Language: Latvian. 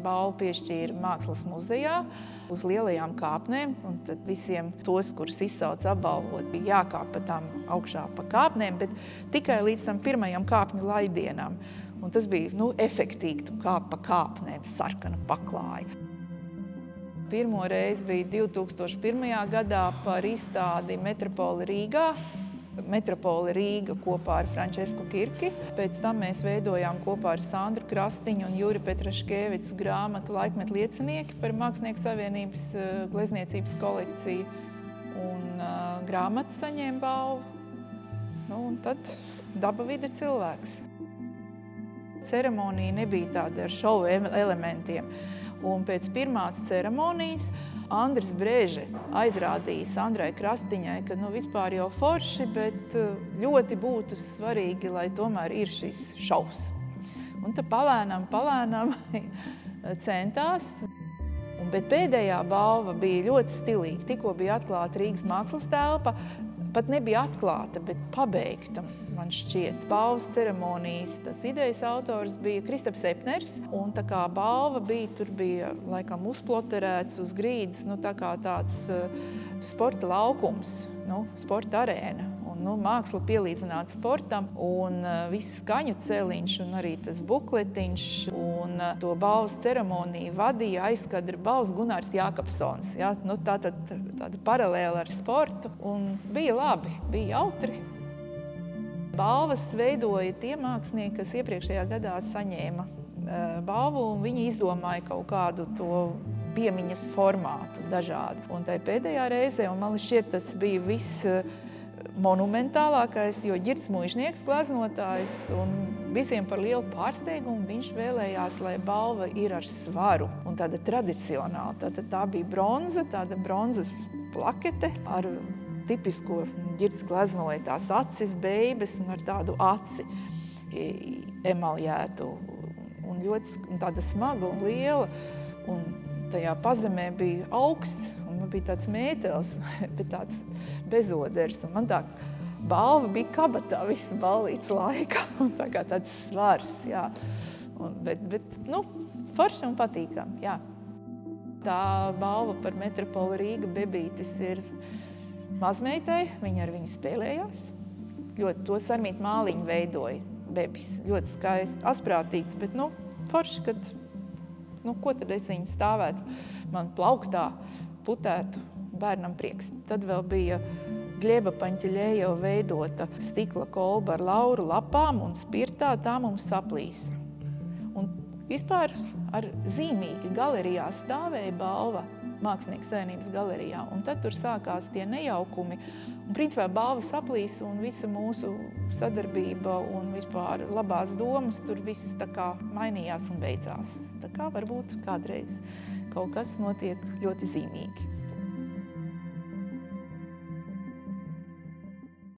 balvu piešķīra Mākslas muzejā uz lielajām kāpnēm, un tad visiem tos, kurus izsauc apbalvot, bija jākāp pa tām augšā pa kāpnēm, bet tikai līdz tam pirmajam kāpņu laidienam. Un tas bija, efektīgi, tu kāp pa kāpnēm, sarkana paklāja. Pirmo reizi bija 2001. gadā par izstādi Metropole Rīgā. Metropole Rīga kopā ar Frančesku Kirki. Pēc tam mēs veidojām kopā ar Sandru Krastiņu un Juri Petraškevicu grāmatu Laikmetu liecinieki par Mākslinieku savienības glezniecības kolekciju. Un grāmatu saņēma balvu. Un tad daba vide cilvēks. Ceremonija nebija tāda ar šovu elementiem. Un pēc pirmās ceremonijas Andris Brēže aizrādīja Sandrai Krastiņai, ka vispār jau forši, bet ļoti būtu svarīgi, lai tomēr ir šis šovs. Un tad palēnām centās. Bet pēdējā balva bija ļoti stilīga. Tikko bija atklāta Rīgas mākslas telpa, pat nebija atklāta, bet pabeigta, man šķiet. Balvas ceremonijas tas idejas autors bija Kristaps Epners, un tā kā balva bija, tur bija laikam uzploterēts uz grīdas, tā kā tāds sporta laukums, sporta arēna. Un māksla pielīdzināta sportam, un viss skaņu celiņš, un arī tas bukletiņš, un to balvas ceremoniju vadīja aizkadra balvas Gunārs Jākapsons. Ja? Tāda paralēla ar sportu, un bija labi, bija jautri. Balvas veidoja tie mākslinieki, kas iepriekšējā gadā saņēma balvu, un viņi izdomāja kaut kādu to piemiņas formātu dažādu. Un tai pēdējā reizē, un man šķiet, tas bija viss monumentālākais, jo Ģirds Muižnieks, gleznotājs, un visiem par lielu pārsteigumu viņš vēlējās, lai balva ir ar svaru un tāda tradicionāla. Tā bija bronza, tāda bronzas plakete ar tipisko Ģirds gleznoja tās acis, beibes un ar tādu aci emaljētu un ļoti tāda smaga un liela. Un tajā pazemē bija augsts, un man bija tāds mētelis, bet tāds bezoders. Un man tā balva bija kabatā visu ballītes laikā, un tā kā tāds svars, jā. Bet forši un patīkam, jā. Tā balva par Metropole Rīga bebītes ir mazmeitai, viņa ar viņu spēlējās. Ļoti to Sarmīta Māliņa veidoja, bebis, ļoti skaisti, asprātīgs, bet forši, kad ko tad es viņu stāvētu man plauktā, putētu, bērnam prieks. Tad vēl bija Gļeba Paņķeļējo veidota stikla kolba ar lauru lapām un spirtā, tā mums saplīsa. Un vispār ar zīmīgi galerijā stāvēja balva Mākslinieku savienības galerijā, un tad tur sākās tie nejaukumi. Un principā balva saplīsa un visa mūsu sadarbība un vispār labās domas, tur viss tā kā mainījās un beidzās. Tā kā varbūt kādreiz kaut kas notiek ļoti zīmīgi.